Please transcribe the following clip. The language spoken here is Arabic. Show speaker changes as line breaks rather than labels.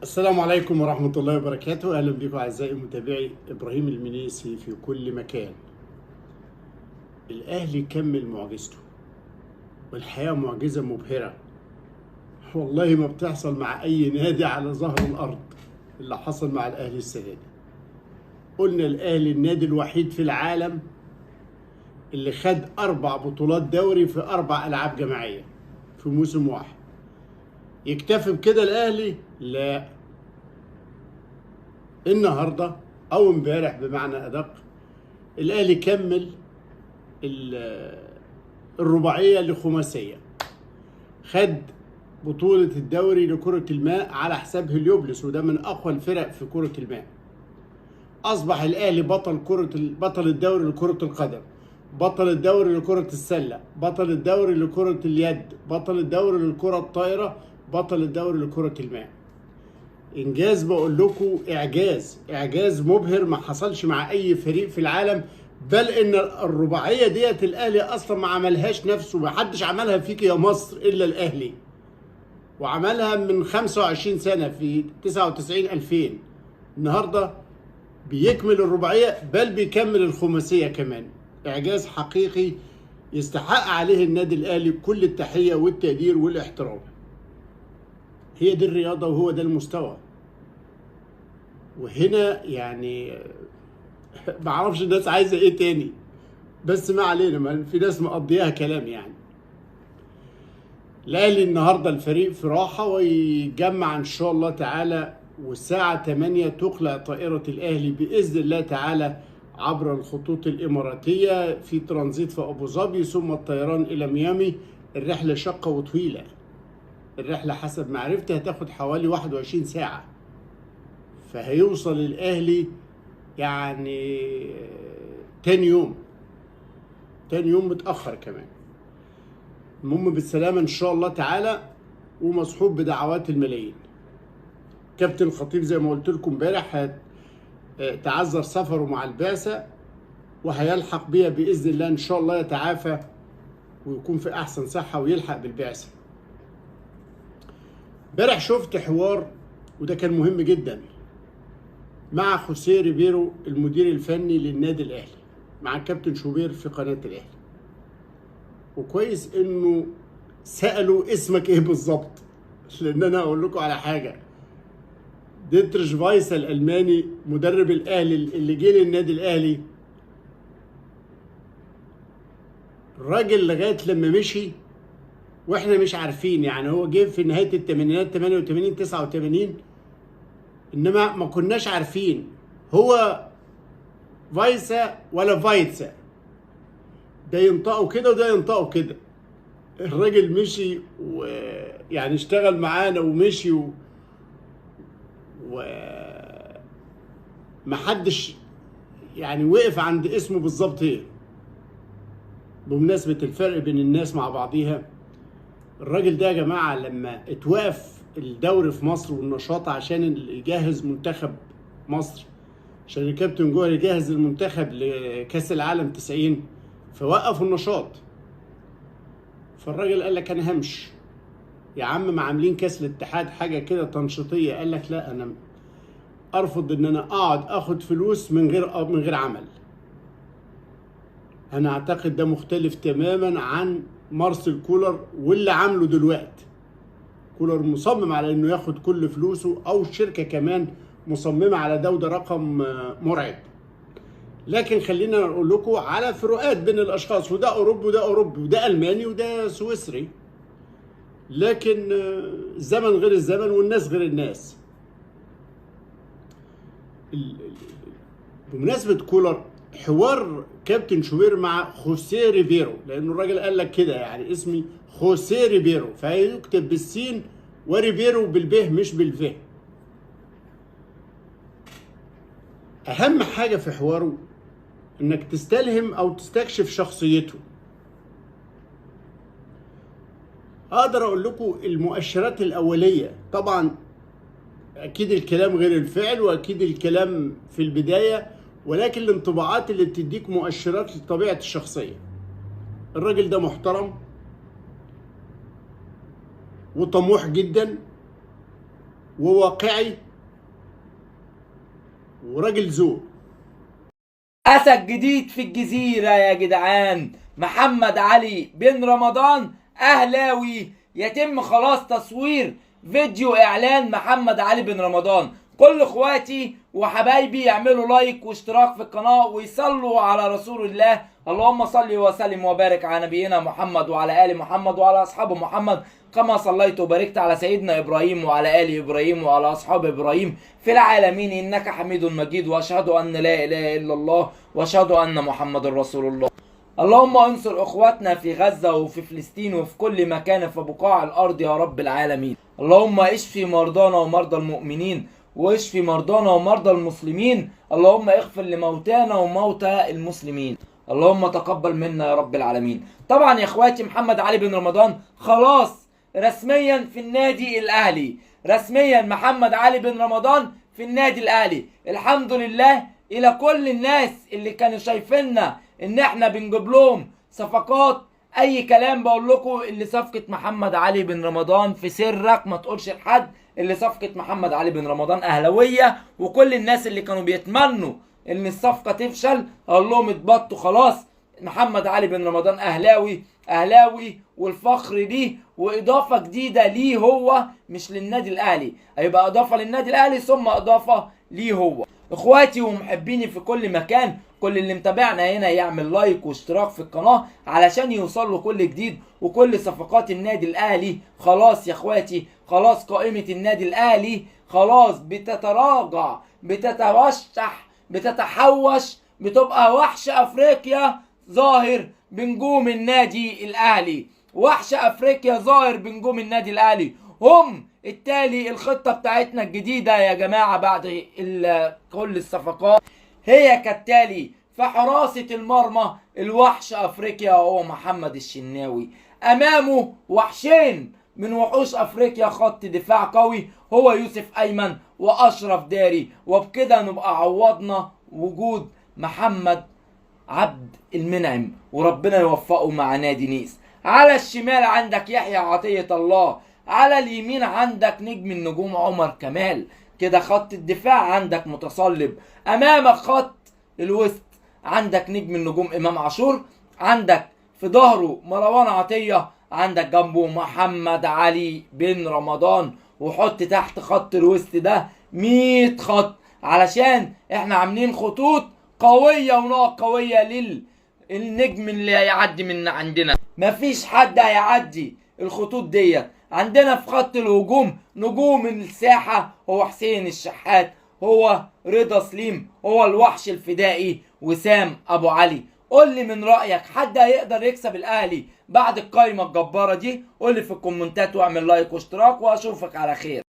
السلام عليكم ورحمة الله وبركاته. أهلا بكم أعزائي متابعي إبراهيم المنيسي في كل مكان. الأهلي كمل معجزته، والحياة معجزة مبهرة والله ما بتحصل مع أي نادي على ظهر الأرض اللي حصل مع الأهلي السنة دي. قلنا الأهلي النادي الوحيد في العالم اللي خد 4 بطولات دوري في 4 ألعاب جماعية في موسم واحد. يكتفي بكده الأهلي؟ لا، النهارده او امبارح بمعنى ادق الاهلي كمل الرباعيه لخماسيه. خد بطوله الدوري لكره الماء على حساب هليوبلس، وده من اقوى الفرق في كره الماء. اصبح الاهلي بطل الدوري لكره القدم، بطل الدوري لكره السله، بطل الدوري لكره اليد، بطل الدوري للكره الطايره، بطل الدوري لكره الماء. انجاز، بقول لكم اعجاز مبهر ما حصلش مع اي فريق في العالم. بل ان الرباعيه ديت الاهلي اصلا ما عملهاش نفسه، ما حدش عملها فيك يا مصر الا الاهلي، وعملها من 25 سنه في 99 2000. النهارده بيكمل الرباعيه، بل بيكمل الخماسيه كمان. اعجاز حقيقي يستحق عليه النادي الاهلي كل التحيه والتقدير والاحترام. هي دي الرياضه وهو ده المستوى. وهنا يعني ما اعرفش الناس عايزه ايه تاني، بس ما علينا، ما في ناس مقضيها كلام يعني. الاهلي النهارده الفريق في راحه ويجمع ان شاء الله تعالى، والساعه 8 تقلع طائره الاهلي باذن الله تعالى عبر الخطوط الاماراتيه في ترانزيت في ابو ظبي، ثم الطيران الى ميامي. الرحله شاقه وطويله، الرحله حسب معرفتي هتاخد حوالي 21 ساعه. فهيوصل الاهلي يعني تاني يوم متأخر كمان. المهم بالسلامة ان شاء الله تعالى، ومصحوب بدعوات الملايين. كابتن الخطيب زي ما قلت لكم امبارح تعذر سفره مع البعثة، وهيلحق بيها بإذن الله ان شاء الله، يتعافى ويكون في احسن صحة ويلحق بالبعثة. امبارح شفت حوار وده كان مهم جدا مع خوسيه ريبيرو المدير الفني للنادي الاهلي مع الكابتن شوبير في قناه الاهلي. وكويس انه سالوا اسمك ايه بالظبط، لان انا اقول لكم على حاجه. ديتريش فايسا الالماني مدرب الاهلي اللي جه للنادي الاهلي، الراجل لغايه لما مشي واحنا مش عارفين، يعني هو جه في نهايه الثمانينات 88 89، انما ما كناش عارفين هو فايسا ولا فايتسا، ده ينطقوا كده وده ينطقوا كده. الراجل مشي ويعني اشتغل معانا ومشي محدش يعني وقف عند اسمه بالظبط ايه. بمناسبة الفرق بين الناس مع بعضيها، الراجل ده يا جماعة لما اتوقف الدوري في مصر والنشاط عشان يجهز منتخب مصر، عشان الكابتن جوهر يجهز المنتخب لكأس العالم 90، فوقفوا النشاط. فالراجل قال لك انا همشي يا عم، ما عاملين كأس الاتحاد حاجة كده تنشيطية. قال لك لا، انا ارفض ان انا اقعد اخد فلوس من غير عمل. انا اعتقد ده مختلف تماما عن مارسيل كولر واللي عامله دلوقتي. كولر مصمم على انه ياخد كل فلوسه، او الشركه كمان مصممه على ده، وده رقم مرعب. لكن خلينا نقول لكم على فروقات بين الاشخاص، وده اوروبي وده اوروبي، وده الماني وده سويسري. لكن الزمن غير الزمن والناس غير الناس. بمناسبه كولر، حوار كابتن شوبير مع خوسيه ريبيرو، لانه الراجل قال لك كده يعني اسمي خوسيه ريبيرو، فهيكتب بالسين وريبيرو بالبه مش بالفه. اهم حاجه في حواره انك تستلهم او تستكشف شخصيته. اقدر اقول لكم المؤشرات الاوليه، طبعا اكيد الكلام غير الفعل، واكيد الكلام في البدايه، ولكن الانطباعات اللي بتديك مؤشرات لطبيعه الشخصيه. الراجل ده محترم وطموح جدا، وواقعي وراجل ذوق.
أسد جديد في الجزيرة يا جدعان، محمد علي بن رمضان أهلاوي. يتم خلاص تصوير فيديو إعلان محمد علي بن رمضان. كل اخواتي وحبايبي يعملوا لايك واشتراك في القناة ويصلوا على رسول الله. اللهم صل وسلم وبارك على نبينا محمد وعلى آل محمد وعلى أصحاب محمد كما صليت وباركت على سيدنا إبراهيم وعلى آل إبراهيم وعلى أصحاب إبراهيم في العالمين إنك حميد مجيد، وأشهد أن لا إله إلا الله وأشهد أن محمد رسول الله. اللهم انصر اخواتنا في غزة وفي فلسطين وفي كل مكان في بقاع الارض يا رب العالمين. اللهم اشفي مرضانا ومرضى المؤمنين واشفي مرضانا ومرضى المسلمين. اللهم اغفر لموتانا وموتى المسلمين. اللهم تقبل منا يا رب العالمين. طبعا يا اخواتي محمد علي بن رمضان خلاص رسميا في النادي الاهلي. رسميا محمد علي بن رمضان في النادي الاهلي. الحمد لله. الى كل الناس اللي كانوا شايفيننا ان احنا بنجيب لهم صفقات اي كلام، بقول لكم اللي صفقة محمد علي بن رمضان في سرك ما تقولش لحد، اللي صفقة محمد علي بن رمضان اهلاوية. وكل الناس اللي كانوا بيتمنوا ان الصفقة تفشل اقول لهم اتبطوا خلاص. محمد علي بن رمضان اهلاوي، اهلاوي والفخر ليه، واضافة جديدة ليه هو مش للنادي الاهلي، هيبقى اضافة للنادي الاهلي ثم اضافة ليه هو. اخواتي ومحبيني في كل مكان، كل اللي متابعنا هنا يعمل لايك واشتراك في القناة علشان يوصل له كل جديد وكل صفقات النادي الاهلي. خلاص يا اخواتي، خلاص قائمة النادي الاهلي خلاص بتتراجع، بتتوشح، بتتحوش، بتبقى وحش افريقيا ظاهر بنجوم النادي الاهلي. وحش افريقيا ظاهر بنجوم النادي الاهلي هم التالي. الخطة بتاعتنا الجديدة يا جماعة بعد كل الصفقات هي كالتالي: في حراسة المرمى الوحش افريقيا هو محمد الشناوي، امامه وحشين من وحوش افريقيا خط دفاع قوي هو يوسف ايمن واشرف داري، وبكده نبقى عوضنا وجود محمد عبد المنعم وربنا يوفقه مع نادي نيس. على الشمال عندك يحيى عطية الله، على اليمين عندك نجم النجوم عمر كمال. كده خط الدفاع عندك متصلب، امامك خط الوسط عندك نجم النجوم امام عاشور، عندك في ظهره مروان عطية، عندك جنبه محمد علي بن رمضان. وحط تحت خط الوسط ده 100 خط علشان احنا عاملين خطوط قوية ونقط قوية للنجم اللي هيعدي من عندنا. مفيش حد هيعدي الخطوط ديت. عندنا في خط الهجوم نجوم الساحة هو حسين الشحات، هو رضا سليم، هو الوحش الفدائي وسام ابو علي. قول لي من رأيك حد هيقدر يكسب الاهلي بعد القايمة الجبارة دي؟ قول لي في الكومنتات واعمل لايك واشتراك واشوفك على خير.